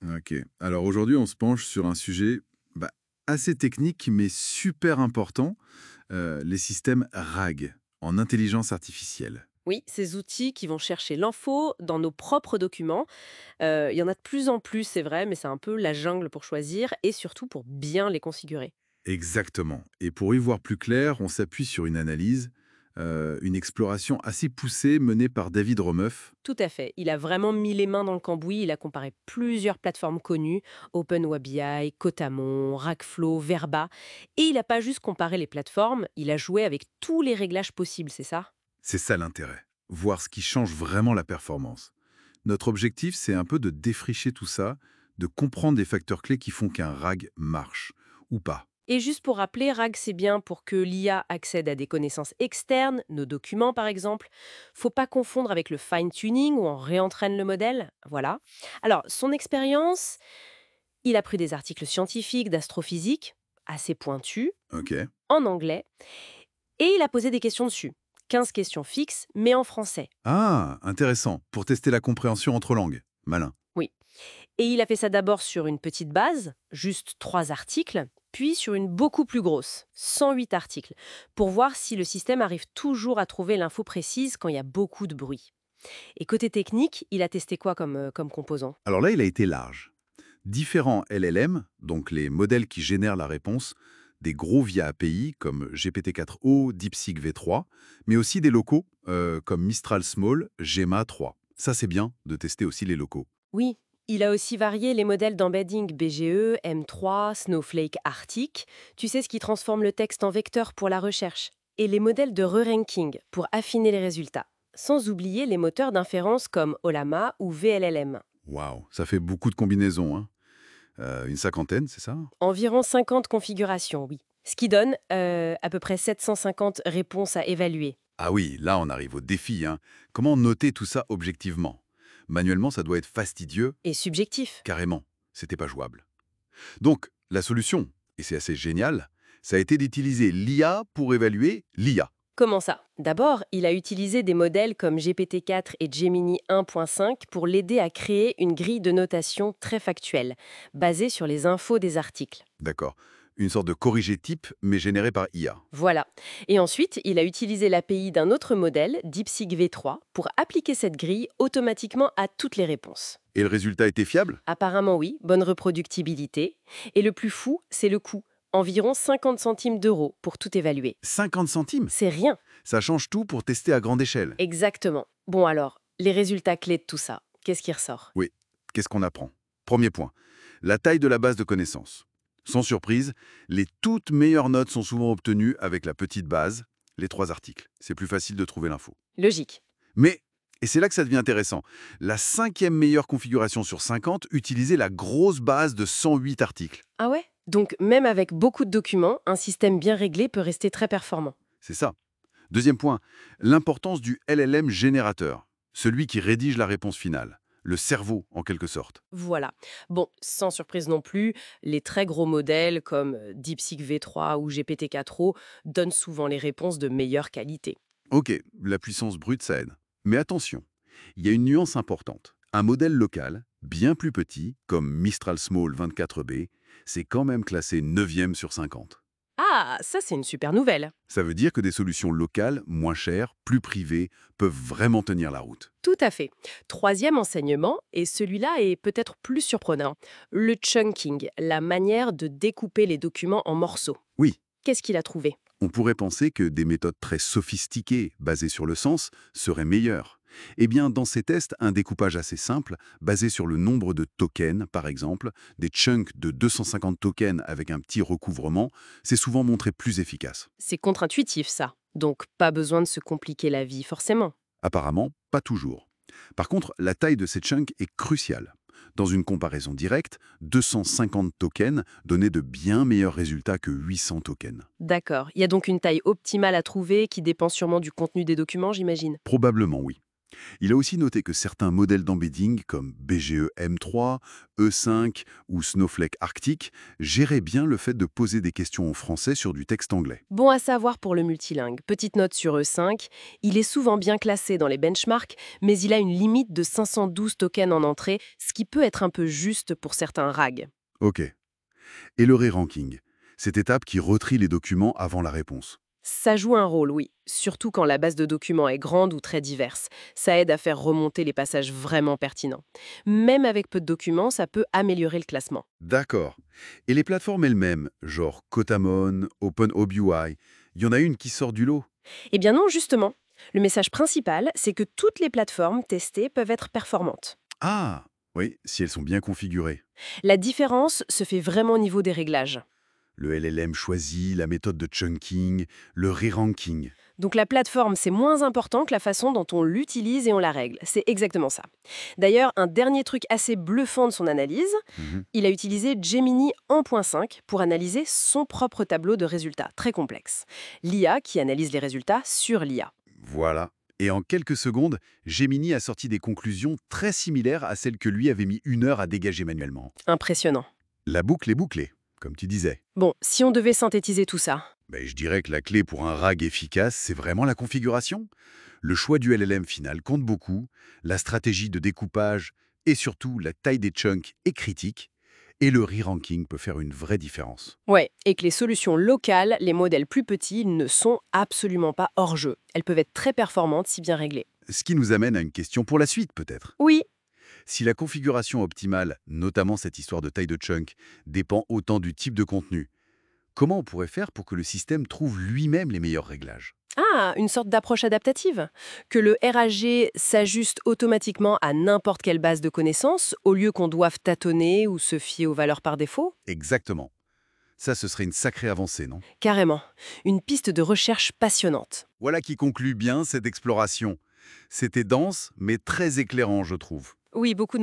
Ok. Alors aujourd'hui, on se penche sur un sujet bah, assez technique, mais super important, les systèmes RAG, en intelligence artificielle. Oui, ces outils qui vont chercher l'info dans nos propres documents. Il y en a de plus en plus, c'est vrai, mais c'est un peu la jungle pour choisir et surtout pour bien les configurer. Exactement. Et pour y voir plus clair, on s'appuie sur une analyse, une exploration assez poussée menée par David Romeuf. Tout à fait. Il a vraiment mis les mains dans le cambouis. Il a comparé plusieurs plateformes connues, OpenWBI, Cotamon, Rackflow, Verba. Et il n'a pas juste comparé les plateformes, il a joué avec tous les réglages possibles, c'est ça? C'est ça l'intérêt, voir ce qui change vraiment la performance. Notre objectif, c'est un peu de défricher tout ça, de comprendre les facteurs clés qui font qu'un RAG marche, ou pas. Et juste pour rappeler, RAG, c'est bien pour que l'IA accède à des connaissances externes, nos documents par exemple. Faut pas confondre avec le fine-tuning où on réentraîne le modèle. Voilà. Alors, son expérience, il a pris des articles scientifiques d'astrophysique, assez pointus, Ok. en anglais, et il a posé des questions dessus. 15 questions fixes, mais en français. Ah, intéressant, pour tester la compréhension entre langues. Malin. Oui. Et il a fait ça d'abord sur une petite base, juste 3 articles, puis sur une beaucoup plus grosse, 108 articles, pour voir si le système arrive toujours à trouver l'info précise quand il y a beaucoup de bruit. Et côté technique, il a testé quoi comme composant? Alors là, il a été large. Différents LLM, donc les modèles qui génèrent la réponse, des gros via API comme GPT-4o, DeepSeek V3, mais aussi des locaux comme Mistral Small, Gemma 3. Ça, c'est bien de tester aussi les locaux. Oui, il a aussi varié les modèles d'embedding BGE, M3, Snowflake Arctic, tu sais ce qui transforme le texte en vecteur pour la recherche, et les modèles de re-ranking pour affiner les résultats, sans oublier les moteurs d'inférence comme Olama ou VLLM. Waouh, ça fait beaucoup de combinaisons, hein. Une cinquantaine, c'est ça? Environ 50 configurations, oui. Ce qui donne à peu près 750 réponses à évaluer. Ah oui, là on arrive au défi, hein. Comment noter tout ça objectivement? Manuellement, ça doit être fastidieux, Et subjectif. carrément. C'était pas jouable. Donc, la solution, et c'est assez génial, ça a été d'utiliser l'IA pour évaluer l'IA. Comment ça? D'abord, il a utilisé des modèles comme GPT-4 et Gemini 1.5 pour l'aider à créer une grille de notation très factuelle, basée sur les infos des articles. D'accord. Une sorte de corrigé type, mais généré par IA. Voilà. Et ensuite, il a utilisé l'API d'un autre modèle, DeepSeek V3, pour appliquer cette grille automatiquement à toutes les réponses. Et le résultat était fiable? Apparemment oui, bonne reproductibilité. Et le plus fou, c'est le coût. Environ 50 centimes d'euros pour tout évaluer. 50 centimes. C'est rien. Ça change tout pour tester à grande échelle. Exactement. Bon alors, les résultats clés de tout ça, qu'est-ce qui ressort? Oui. Qu'est-ce qu'on apprend? Premier point. La taille de la base de connaissances. Sans surprise, les toutes meilleures notes sont souvent obtenues avec la petite base, les 3 articles. C'est plus facile de trouver l'info. Logique. Mais, et c'est là que ça devient intéressant, la cinquième meilleure configuration sur 50 utilisait la grosse base de 108 articles. Ah ouais? Donc même avec beaucoup de documents, un système bien réglé peut rester très performant. C'est ça. Deuxième point, l'importance du LLM générateur, celui qui rédige la réponse finale, le cerveau en quelque sorte. Voilà. Bon, sans surprise non plus, les très gros modèles comme DeepSeek V3 ou GPT-4o donnent souvent les réponses de meilleure qualité. Ok, la puissance brute, ça aide. Mais attention, il y a une nuance importante. Un modèle local, bien plus petit, comme Mistral Small 24B, c'est quand même classé 9e sur 50. Ah, ça c'est une super nouvelle. Ça veut dire que des solutions locales, moins chères, plus privées, peuvent vraiment tenir la route. Tout à fait. Troisième enseignement, et celui-là est peut-être plus surprenant, le chunking, la manière de découper les documents en morceaux. Oui, Qu'est-ce qu'il a trouvé? on pourrait penser que des méthodes très sophistiquées, basées sur le sens, seraient meilleures. Eh bien, dans ces tests, un découpage assez simple, basé sur le nombre de tokens, par exemple, des chunks de 250 tokens avec un petit recouvrement, c'est souvent montré plus efficace. C'est contre-intuitif ça. Donc pas besoin de se compliquer la vie forcément. Apparemment, pas toujours. Par contre, la taille de ces chunks est cruciale. Dans une comparaison directe, 250 tokens donnaient de bien meilleurs résultats que 800 tokens. D'accord. Il y a donc une taille optimale à trouver qui dépend sûrement du contenu des documents, j'imagine. Probablement oui. Il a aussi noté que certains modèles d'embedding comme BGE M3, E5 ou Snowflake Arctic géraient bien le fait de poser des questions en français sur du texte anglais. Bon à savoir pour le multilingue. Petite note sur E5, il est souvent bien classé dans les benchmarks, mais il a une limite de 512 tokens en entrée, ce qui peut être un peu juste pour certains RAG. Ok. Et le re-ranking, cette étape qui retrie les documents avant la réponse. Ça joue un rôle, oui, surtout quand la base de documents est grande ou très diverse. Ça aide à faire remonter les passages vraiment pertinents. Même avec peu de documents, ça peut améliorer le classement. D'accord. Et les plateformes elles-mêmes, genre Kotamon, OpenOBUI, il y en a une qui sort du lot? Eh bien non, justement. Le message principal, c'est que toutes les plateformes testées peuvent être performantes. Ah, oui, si elles sont bien configurées. La différence se fait vraiment au niveau des réglages. Le LLM choisi, la méthode de chunking, le re-ranking. Donc la plateforme, c'est moins important que la façon dont on l'utilise et on la règle. C'est exactement ça. D'ailleurs, un dernier truc assez bluffant de son analyse, Mhm. il a utilisé Gemini 1.5 pour analyser son propre tableau de résultats, très complexe. L'IA qui analyse les résultats sur l'IA. Voilà. Et en quelques secondes, Gemini a sorti des conclusions très similaires à celles que lui avait mis 1 heure à dégager manuellement. Impressionnant. La boucle est bouclée, comme tu disais. Bon, si on devait synthétiser tout ça, Ben, je dirais que la clé pour un RAG efficace, c'est vraiment la configuration. Le choix du LLM final compte beaucoup, la stratégie de découpage et surtout la taille des chunks est critique, et le re-ranking peut faire une vraie différence. ouais, et que les solutions locales, les modèles plus petits, ne sont absolument pas hors jeu. Elles peuvent être très performantes si bien réglées. Ce qui nous amène à une question pour la suite peut-être. Oui. Si la configuration optimale, notamment cette histoire de taille de chunk, dépend autant du type de contenu, comment on pourrait faire pour que le système trouve lui-même les meilleurs réglages? Ah, une sorte d'approche adaptative. Que le RAG s'ajuste automatiquement à n'importe quelle base de connaissances, au lieu qu'on doive tâtonner ou se fier aux valeurs par défaut. Exactement. Ça, ce serait une sacrée avancée, non? Carrément. Une piste de recherche passionnante. Voilà qui conclut bien cette exploration. C'était dense, mais très éclairant, je trouve. Oui, beaucoup de